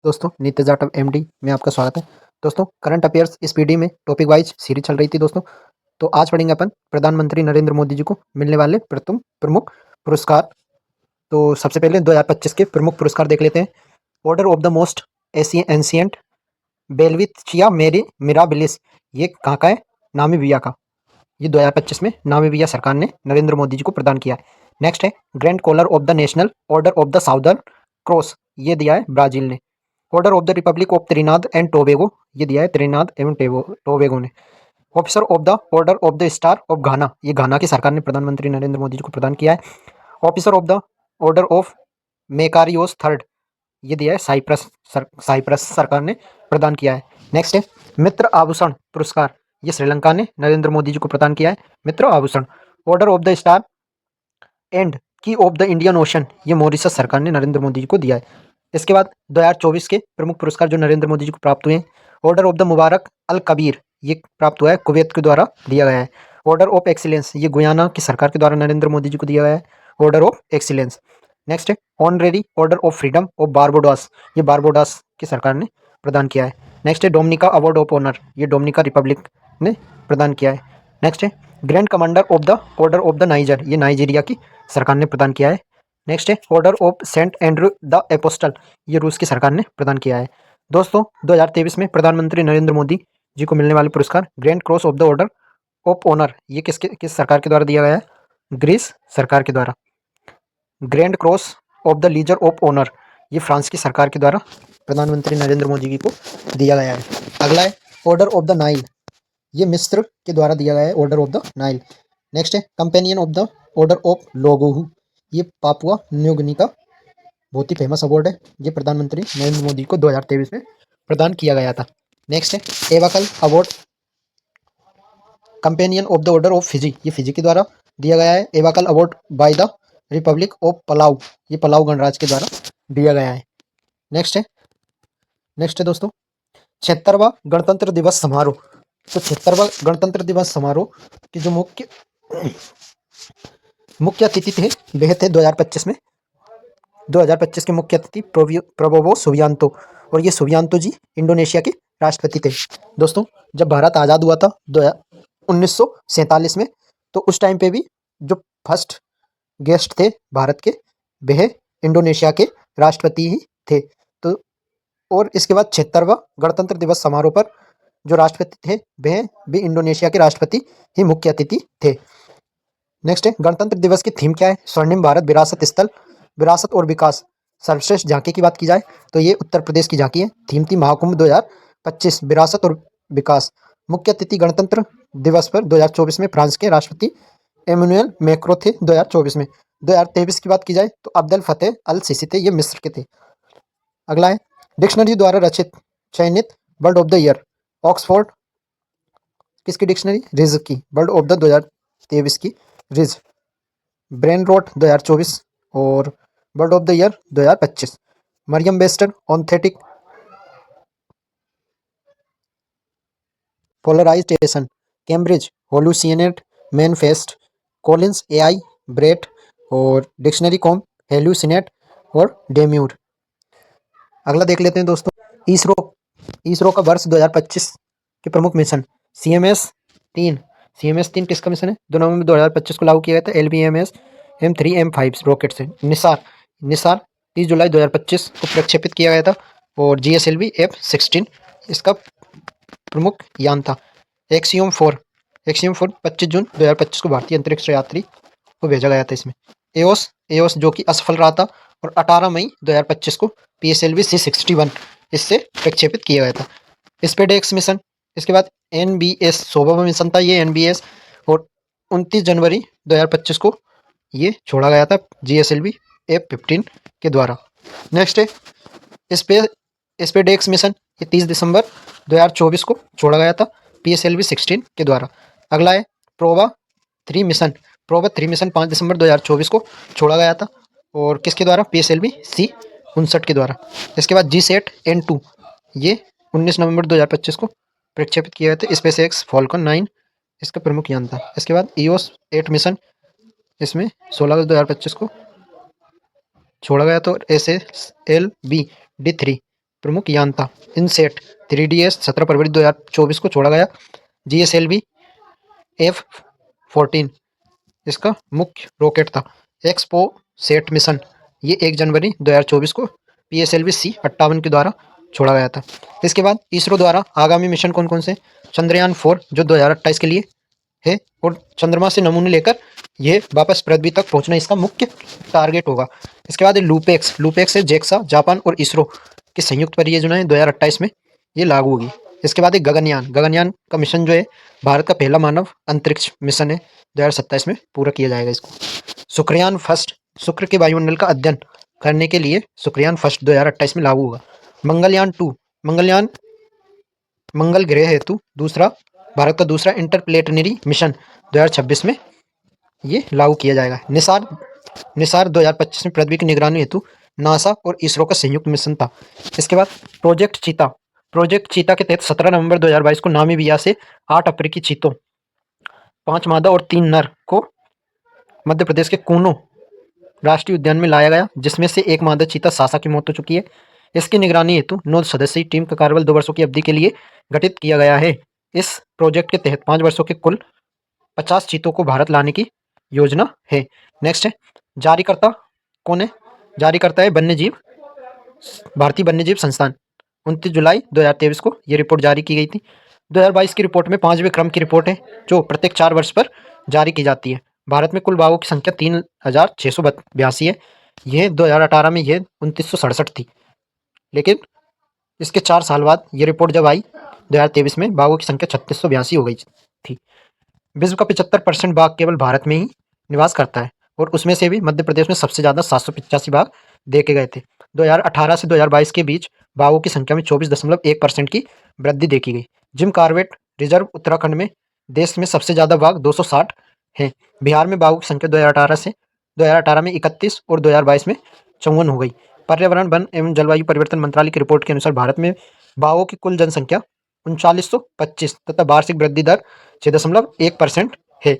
दोस्तों नित्य जाटव एमडी में आपका स्वागत है। दोस्तों करंट अफेयर्स इस पीडी में टॉपिक वाइज सीरीज चल रही थी दोस्तों। तो आज पढ़ेंगे अपन प्रधानमंत्री नरेंद्र मोदी जी को मिलने वाले प्रथम प्रमुख पुरस्कार। तो सबसे पहले 2025 के प्रमुख पुरस्कार देख लेते हैं। Order of the most ancient बेलविथिया मेरी मिराबिलिस, ये कहाँ का है? नामीबिया का। ये 2025 में नामीबिया सरकार ने नरेंद्र मोदी जी को प्रदान किया है। नेक्स्ट है grand collar of the national order of the southern cross, ये दिया है ब्राजील ने। Order of the Republic of Trinidad and Tobago, ये दिया है त्रिनाद एवं टोबेगो ने। Officer of the order of the star of Ghana, ये घाना की सरकार ने प्रधानमंत्री नरेंद्र मोदी जी को प्रदान किया है। Officer of the order of Makarios third, ये दिया है साइप्रस सरकार ने प्रदान किया है। नेक्स्ट है मित्र आभूषण पुरस्कार, ये श्रीलंका ने नरेंद्र मोदी जी को प्रदान किया है मित्र आभूषण। Order of the star and की ऑफ द इंडियन ओशन, ये मॉरिशस सरकार ने नरेंद्र मोदी जी को दिया है। इसके बाद 2024 के प्रमुख पुरस्कार जो नरेंद्र मोदी जी को प्राप्त हुए हैं। ऑर्डर ऑफ द मुबारक अल कबीर, ये प्राप्त हुआ है कुवैत के द्वारा दिया गया है। ऑर्डर ऑफ एक्सीलेंस, ये गुयाना की सरकार के द्वारा नरेंद्र मोदी जी को दिया गया है ऑर्डर ऑफ एक्सीलेंस। नेक्स्ट है honorary order of freedom of Barbados, ये बारबोडास की सरकार ने प्रदान किया है। नेक्स्ट है डोमिनिका अवार्ड ऑफ ऑनर, ये डोमिनिका रिपब्लिक ने प्रदान किया है। नेक्स्ट है grand commander of the order of the Niger, ये नाइजीरिया की सरकार ने प्रदान किया है। नेक्स्ट है order of saint Andrew the apostle, ये रूस की सरकार ने प्रदान किया है। दोस्तों 2023 में प्रधानमंत्री नरेंद्र मोदी जी को मिलने वाले पुरस्कार grand cross of the order of honour, ये किस सरकार के द्वारा दिया गया है? ग्रीस सरकार के द्वारा। Grand cross of the legion of honour, ये फ्रांस की सरकार के द्वारा प्रधानमंत्री नरेंद्र मोदी जी को दिया गया है। अगला है ऑर्डर ऑफ द नाइल, ये मिस्र के द्वारा दिया गया है order of the Nile. Next है companion of the order of Logohu, ये पापुआ न्यू गिनी का बहुत ही फेमस अवार्ड है। ये प्रधानमंत्री नरेंद्र मोदी को 2023 में प्रदान किया गया था। नेक्स्ट है Ebakl award companion of the order of Fiji, ये फिजी के द्वारा दिया गया है। Ebakl award by the Republic of Palau, ये पलाऊ गणराज्य के द्वारा दिया गया है। नेक्स्ट है दोस्तों 76वां गणतंत्र दिवस समारोह। तो 76वां गणतंत्र दिवस समारोह की जो मुख्य अतिथि थे वह थे 2025 के मुख्य अतिथि प्रबोवो सुबियांतो, और ये सुबियांतो जी इंडोनेशिया के राष्ट्रपति थे। दोस्तों जब भारत आज़ाद हुआ था 1947 में, तो उस टाइम पे भी जो फर्स्ट गेस्ट थे भारत के वह इंडोनेशिया के राष्ट्रपति ही थे। तो और इसके बाद 76वां गणतंत्र दिवस समारोह पर जो राष्ट्रपति थे वह भी इंडोनेशिया के राष्ट्रपति ही मुख्य अतिथि थे। नेक्स्ट है गणतंत्र दिवस की थीम क्या है? स्वर्णिम भारत विरासत स्थल, विरासत और विकास। सर्वश्रेष्ठ झांकी की बात की जाए तो ये उत्तर प्रदेश की झांकी है। थीम थी महाकुंभ 2025 विरासत और विकास। मुख्य अतिथि गणतंत्र दिवस पर 2024 में फ्रांस के राष्ट्रपति एमेनुएल मैक्रो थे 2024 में। 2023 की बात की जाए तो अब्दुल फतेह अल सीसी थे, ये मिस्र के थे। अगला है डिक्शनरी द्वारा रचित चयनित word of the year. Oxford किसकी डिक्शनरी? रिज की वर्ड ऑफ द 2023 की रिज। ब्रेन रोट 2024 और word of the year 2025। Merriam Webster authentic polarization. Cambridge hallucinate manifest. Collins AI brat और डिक्शनरी कॉम हेलुसिनेट और demure. अगला देख लेते हैं दोस्तों इसरो का वर्ष 2025 के प्रमुख मिशन। CMS-3 किसका मिशन है? 2 नवंबर 2025 को लागू किया गया था। LBMS M3 M5 रॉकेट से। निसार 30 जुलाई 2025 को प्रक्षेपित किया गया था। और GSLV F-16 इसका प्रमुख यान था। एक्सियोम 4 25 जून 2025 को भारतीय अंतरिक्ष यात्री को भेजा गया था इसमें। एओस जो कि असफल रहा था, और 18 मई 2025 को PSLV C61 इससे प्रक्षेपित किया गया था। SpaceX mission. इसके बाद NBS 100वां मिशन था ये NBS, और 29 जनवरी 2025 को ये छोड़ा गया था GSLV F-15 के द्वारा। नेक्स्ट है स्पेसएक्स मिशन, ये 30 दिसंबर 2024 को छोड़ा गया था PSLV 16 के द्वारा। अगला है प्रोवा 3 मिशन 5 दिसंबर 2024 को छोड़ा गया था, और किसके द्वारा? PSLV C-59 के द्वारा। इसके बाद GSAT N2 ये 19 नवंबर 2025 को प्रक्षेपित किया गया था। स्पेसएक्स फॉल्कन 9 इसका प्रमुख यान था। इसके बाद EOS 8 मिशन, इसमें 16 अगस्त 2025 को छोड़ा गया था। और SLV D3 प्रमुख यान था। इनसेट 3DS 17 फरवरी 2024 को छोड़ा गया। GSLV F-14 इसका मुख्य रॉकेट था। एक्सपो सेट मिशन ये 1 जनवरी 2024 को PSLV C-58 के द्वारा छोड़ा गया था। इसके बाद इसरो द्वारा आगामी मिशन कौन कौन से? चंद्रयान 4 जो 2028 के लिए है और चंद्रमा से नमूने लेकर ये वापस पृथ्वी तक पहुंचना इसका मुख्य टारगेट होगा। इसके बाद लूपेक्स है जेक्सा जापान और इसरो की संयुक्त परियोजना है 2028 में ये लागू होगी। इसके बाद एक गगनयान का मिशन जो है भारत का पहला मानव अंतरिक्ष मिशन है 2027 में पूरा किया जाएगा इसको। शुक्रयान फर्स्ट शुक्र के वायुमंडल का अध्ययन करने के लिए शुक्रयान फर्स्ट 2028 में लागू होगा। मंगलयान 2 मंगल ग्रह हेतु भारत का दूसरा इंटरप्लेनेटरी मिशन 2026 में ये लागू किया जाएगा। निसार 2025 में पृथ्वी की निगरानी हेतु नासा और इसरो का संयुक्त मिशन था। इसके बाद प्रोजेक्ट चीता के तहत 17 नवंबर 2022 को नामीबिया से 8 अफ्रीकी चीतों 5 मादा और 3 नर को मध्य प्रदेश के कूनो राष्ट्रीय उद्यान में लाया गया, जिसमें से एक मादा चीता सासा की मौत हो चुकी है। इसकी निगरानी हेतु 9 सदस्यीय टीम का कार्यबल 2 वर्षों की अवधि के लिए गठित किया गया है। इस प्रोजेक्ट के तहत 5 वर्षों के कुल 50 चीतों को भारत लाने की योजना है। नेक्स्ट है जारीकर्ता कौन है? जारीकर्ता है भारतीय वन्यजीव संस्थान। 29 जुलाई 2023 को ये रिपोर्ट जारी की गई थी। 2022 की रिपोर्ट में 5वें क्रम की रिपोर्ट है जो प्रत्येक 4 वर्ष पर जारी की जाती है। भारत में कुल बाघों की संख्या 3682 है। यह 2018 में यह 2967 थी, लेकिन इसके 4 साल बाद ये रिपोर्ट जब आई 2023 में बाघों की संख्या 3682 हो गई थी। विश्व का 75% बाघ केवल भारत में ही निवास करता है और उसमें से भी मध्य प्रदेश में सबसे ज़्यादा 785 बाघ देखे गए थे। 2018 से 2022 के बीच बाघों की संख्या में 24.1% की वृद्धि देखी गई। जिम कॉर्बेट रिजर्व उत्तराखंड में देश में सबसे ज़्यादा बाघ 260 हैं। बिहार में बाघों की संख्या 2018 में 31 और 2022 में 54 हो गई। पर्यावरण वन एवं जलवायु परिवर्तन मंत्रालय की रिपोर्ट के अनुसार भारत में बाघों की कुल जनसंख्या 3925 तथा वार्षिक वृद्धि दर 6.1% है।